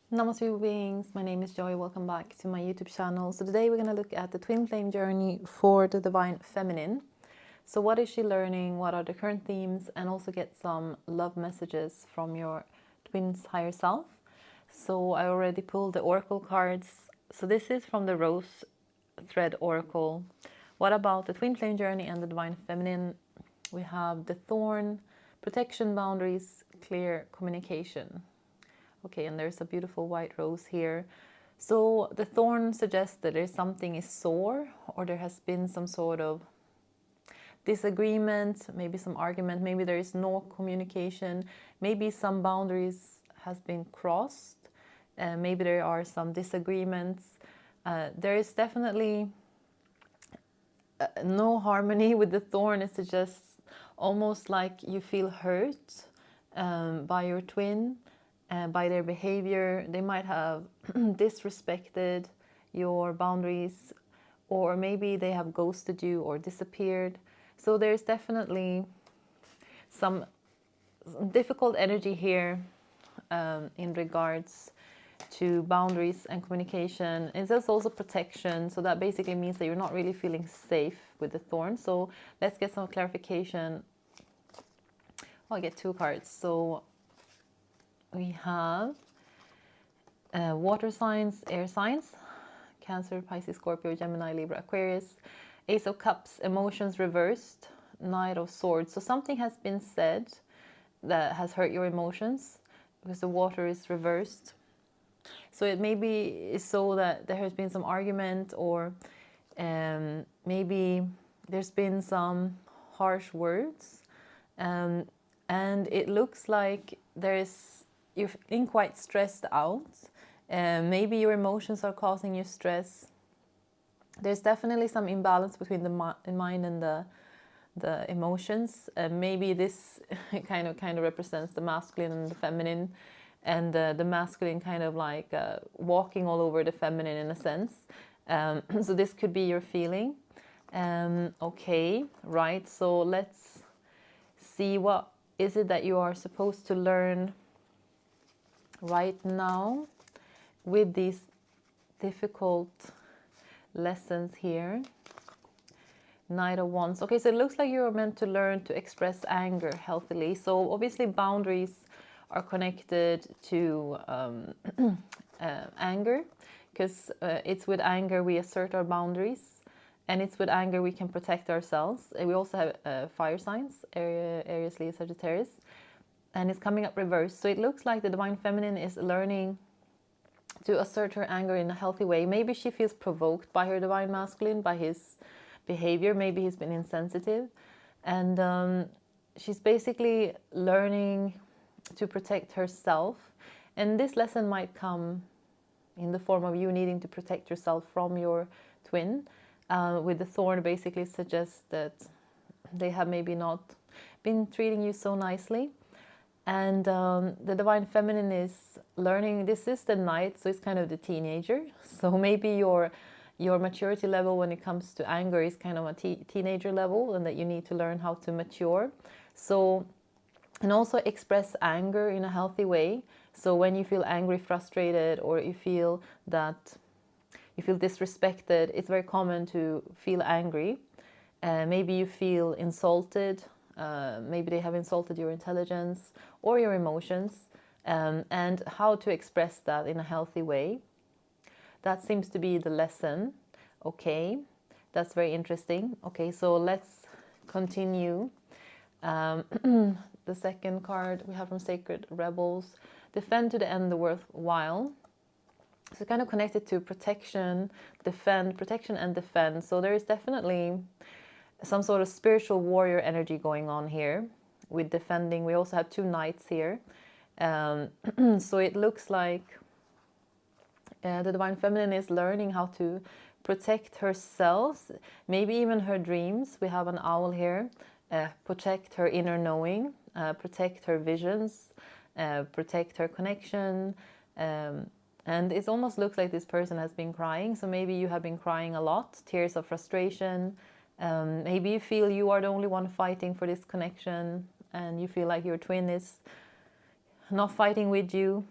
Namaste beings, my name is Joy, welcome back to my YouTube channel. So today we're going to look at the twin flame journey for the Divine Feminine. So what is she learning, what are the current themes, and also get some love messages from your twin's higher self. So I already pulled the oracle cards. So this is from the Rose Thread Oracle. What about the twin flame journey and the Divine Feminine? We have the Thorn, protection, boundaries, clear communication. Okay, and there's a beautiful white rose here. So the thorn suggests that there's something is sore, or there has been some sort of disagreement, maybe some argument, maybe there is no communication, maybe some boundaries has been crossed, maybe there are some disagreements. There is definitely no harmony with the thorn. It suggests almost like you feel hurt by your twin, by their behavior. They might have disrespected your boundaries, or maybe they have ghosted you or disappeared. So there's definitely some difficult energy here in regards to boundaries and communication. It says also protection, so that basically means that you're not really feeling safe with the thorn. So let's get some clarification. I'll get two cards. So we have water signs, air signs, Cancer, Pisces, Scorpio, Gemini, Libra, Aquarius. Ace of Cups, emotions reversed, Knight of Swords. So something has been said that has hurt your emotions because the water is reversed. So it maybe is so that there has been some argument, or maybe there's been some harsh words, and it looks like you're feeling quite stressed out. Maybe your emotions are causing you stress. There's definitely some imbalance between the mind and the emotions. Maybe this kind of represents the masculine and the feminine, and the masculine kind of like walking all over the feminine in a sense. So this could be your feeling. Okay, right. So let's see, what is it that you are supposed to learn right now with these difficult lessons here. Knight of Wands. Okay, so it looks like you're meant to learn to express anger healthily. So obviously boundaries are connected to anger, because it's with anger we assert our boundaries, and it's with anger we can protect ourselves. And we also have fire signs, Aries, Leo, Sagittarius, and it's coming up reversed. So it looks like the Divine Feminine is learning to assert her anger in a healthy way. Maybe she feels provoked by her Divine Masculine, by his behavior. Maybe he's been insensitive, and she's basically learning to protect herself. And this lesson might come in the form of you needing to protect yourself from your twin. With the thorn, basically suggests that they have maybe not been treating you so nicely. And the Divine Feminine is learning. This is the Knight, so it's kind of the teenager. So maybe your maturity level when it comes to anger is kind of a teenager level, and that you need to learn how to mature. So, and also express anger in a healthy way. So when you feel angry, frustrated, or you feel that you feel disrespected, it's very common to feel angry. Maybe you feel insulted. Maybe they have insulted your intelligence or your emotions, and how to express that in a healthy way. That seems to be the lesson. Okay, that's very interesting. Okay, so let's continue. The second card we have from Sacred Rebels, defend to the end the worthwhile. So kind of connected to protection, protection and defend. So there is definitely some sort of spiritual warrior energy going on here with defending. We also have two knights here. So it looks like the Divine Feminine is learning how to protect herself, maybe even her dreams. We have an owl here. Protect her inner knowing, protect her visions, protect her connection. And it almost looks like this person has been crying. So maybe you have been crying a lot, tears of frustration. Maybe you feel you are the only one fighting for this connection, and you feel like your twin is not fighting with you.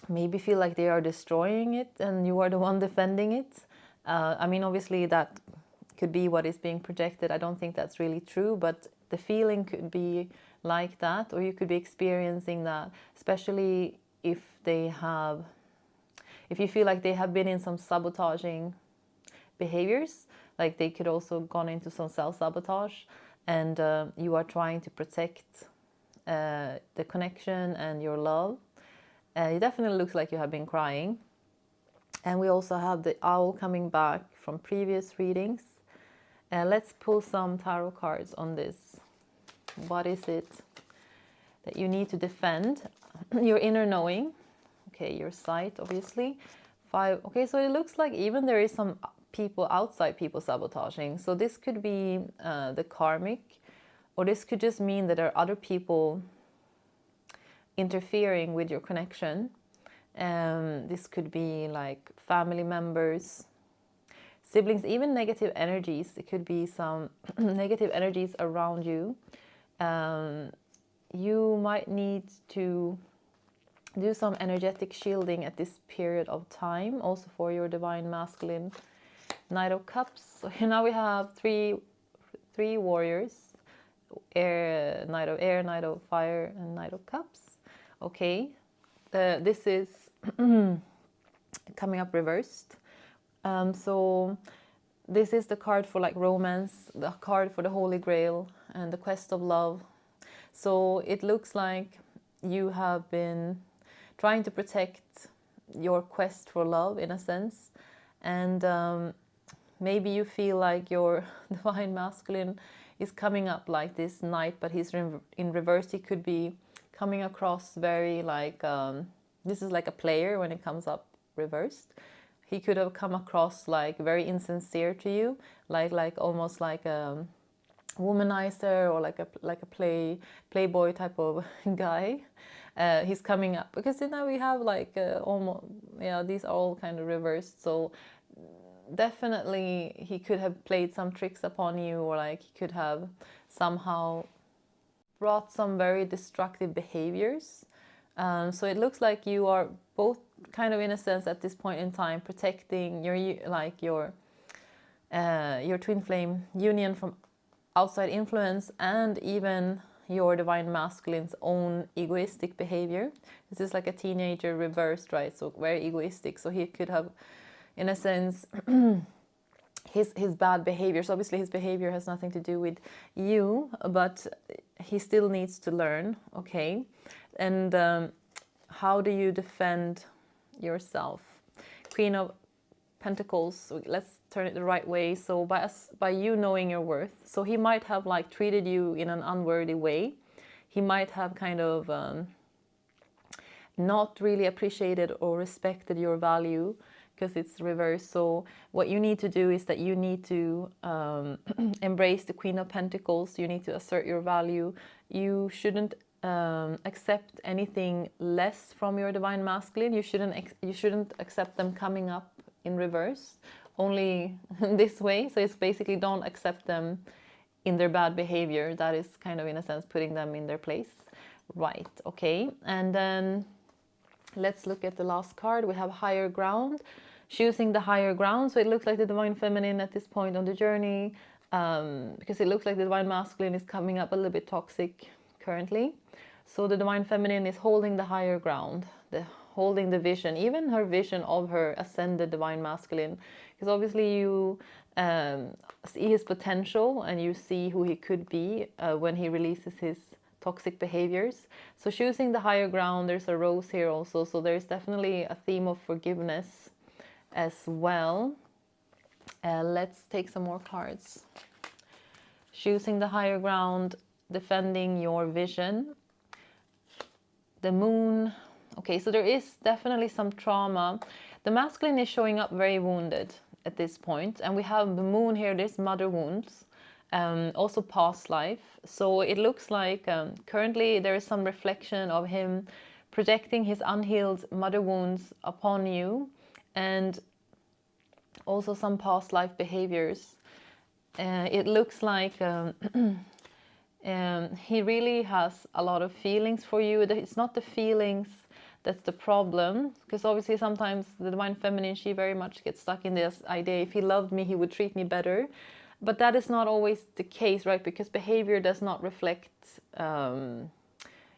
maybe feel like they are destroying it and you are the one defending it. I mean, obviously that could be what is being projected. I don't think that's really true, but the feeling could be like that, or you could be experiencing that, especially if you feel like they have been in some sabotaging behaviors, like they could also gone into some self-sabotage, and you are trying to protect the connection and your love. It definitely looks like you have been crying. And we also have the owl coming back from previous readings. Let's pull some tarot cards on this. What is it that you need to defend? Your inner knowing. Okay, your sight, obviously. 5. Okay, so it looks like even there is some outside people sabotaging. So this could be the karmic, or this could just mean that there are other people interfering with your connection. This could be like family members, siblings, even negative energies. It could be some negative energies around you. You might need to do some energetic shielding at this period of time, also for your divine masculine. Knight of Cups. So here now we have three warriors. Knight of Air, Knight of Fire, and Knight of Cups. Okay, this is coming up reversed. So this is the card for like romance, the card for the Holy Grail, and the quest of love. So it looks like you have been trying to protect your quest for love in a sense, and maybe you feel like your divine masculine is coming up like this knight, but he's in reverse. He could be coming across very like, this is like a player when it comes up reversed. He could have come across like very insincere to you, like almost like a womanizer, or like a playboy type of guy. He's coming up because now we have like almost, yeah, these are all kind of reversed. So definitely he could have played some tricks upon you, or like he could have somehow brought some very destructive behaviors. So it looks like you are both kind of in a sense at this point in time protecting your twin flame union from outside influence, and even your divine masculine's own egoistic behavior. This is like a teenager reversed, right? So very egoistic. So he could have, in a sense, his bad behavior. So obviously his behavior has nothing to do with you, but he still needs to learn. Okay, and how do you defend yourself? Queen of Pentacles. So let's turn it the right way. So by you knowing your worth. So he might have like treated you in an unworthy way. He might have kind of not really appreciated or respected your value, because it's reversed. So what you need to do is that you need to embrace the Queen of Pentacles. You need to assert your value. You shouldn't accept anything less from your divine masculine. You shouldn't accept them coming up in reverse, only this way. So it's basically don't accept them in their bad behavior. That is kind of, in a sense, putting them in their place. Right, okay. And then let's look at the last card. We have higher ground, choosing the higher ground. So it looks like the divine feminine at this point on the journey, because it looks like the divine masculine is coming up a little bit toxic currently. So the divine feminine is holding the higher ground, holding the vision, even her vision of her ascended divine masculine, because obviously you see his potential and you see who he could be when he releases his toxic behaviors. So choosing the higher ground, there's a rose here also, so there's definitely a theme of forgiveness as well. Let's take some more cards. Choosing the higher ground, defending your vision. The moon. Okay, so there is definitely some trauma. The masculine is showing up very wounded at this point, and we have the moon here. There's mother wounds, also past life. So it looks like currently there is some reflection of him projecting his unhealed mother wounds upon you, and also some past life behaviors. It looks like he really has a lot of feelings for you. It's not the feelings That's the problem, because obviously sometimes the divine feminine, she very much gets stuck in this idea, if he loved me, he would treat me better. But that is not always the case, right? Because behavior does not reflect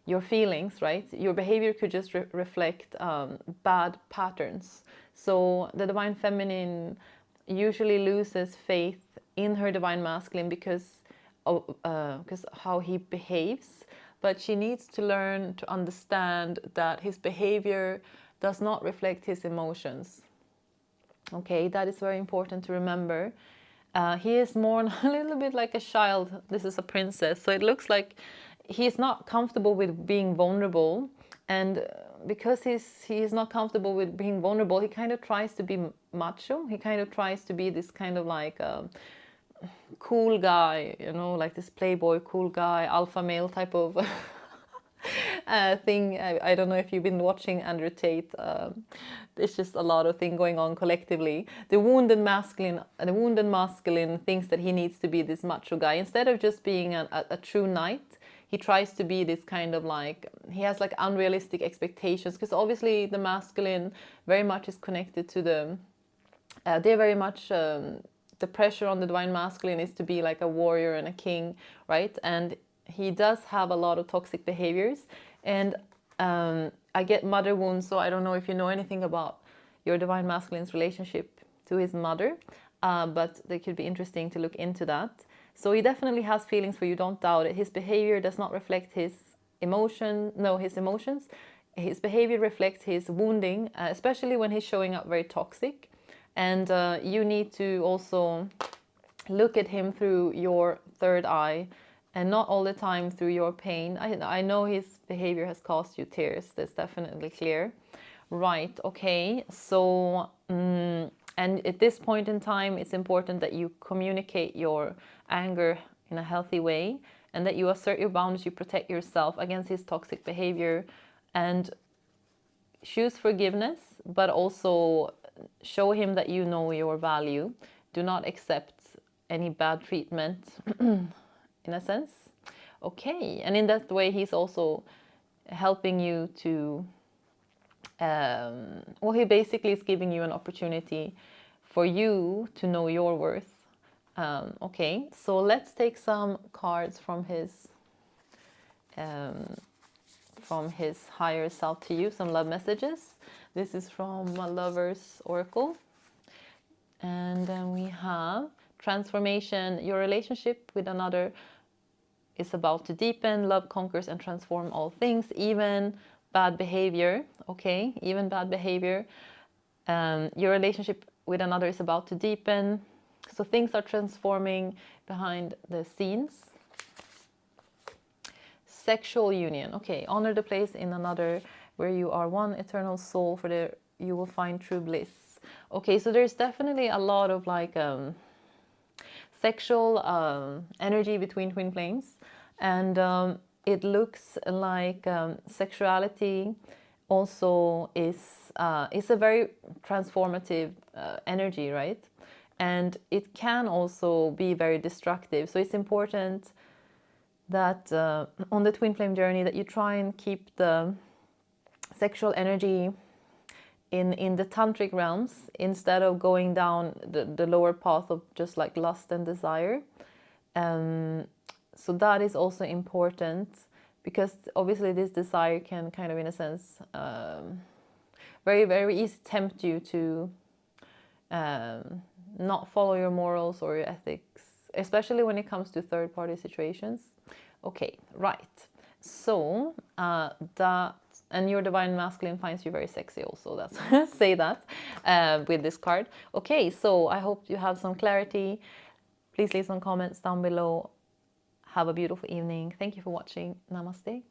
your feelings, right? Your behavior could just reflect bad patterns. So the divine feminine usually loses faith in her divine masculine because of how he behaves. But she needs to learn to understand that his behavior does not reflect his emotions. Okay, that is very important to remember. He is more a little bit like a child. This is a princess, so it looks like he's not comfortable with being vulnerable, and because he's not comfortable with being vulnerable, he kind of tries to be macho. He kind of tries to be this kind of like cool guy, you know, like this playboy cool guy, alpha male type of thing. I don't know if you've been watching Andrew Tate. There's just a lot of thing going on collectively. The wounded masculine thinks that he needs to be this macho guy instead of just being a true knight. He tries to be this kind of like, he has like unrealistic expectations, because obviously the masculine very much is connected to the they're very much the pressure on the divine masculine is to be like a warrior and a king, right? And he does have a lot of toxic behaviors, and I get mother wounds, so I don't know if you know anything about your divine masculine's relationship to his mother, but it could be interesting to look into that. So he definitely has feelings for you, don't doubt it. His behavior does not reflect his emotions. His behavior reflects his wounding, especially when he's showing up very toxic. And you need to also look at him through your third eye, and not all the time through your pain. I know his behavior has caused you tears. That's definitely clear. Right, okay. So, and at this point in time, it's important that you communicate your anger in a healthy way, and that you assert your boundaries, you protect yourself against his toxic behavior, and choose forgiveness, but also show him that you know your value. Do not accept any bad treatment, in a sense. Okay, and in that way, he's also helping you to, well, he basically is giving you an opportunity for you to know your worth. Okay, so let's take some cards from his higher self to you, some love messages. This is from a Lover's Oracle. And then we have transformation. Your relationship with another is about to deepen. Love conquers and transforms all things, even bad behavior. Okay, even bad behavior. Your relationship with another is about to deepen. So things are transforming behind the scenes. Sexual union. Okay, honor the place in another where you are one eternal soul, for there you will find true bliss. Okay, so there's definitely a lot of like sexual energy between twin flames, and it looks like sexuality also is a very transformative energy, right? And it can also be very destructive. So it's important that on the twin flame journey, that you try and keep the sexual energy in the tantric realms, instead of going down the lower path of just like lust and desire. So that is also important, because obviously this desire can kind of, in a sense, very, very easy tempt you to not follow your morals or your ethics, especially when it comes to third-party situations. Okay, right. So that, and your divine masculine finds you very sexy also. That's say that with this card. Okay, so I hope you have some clarity. Please leave some comments down below. Have a beautiful evening. Thank you for watching. Namaste.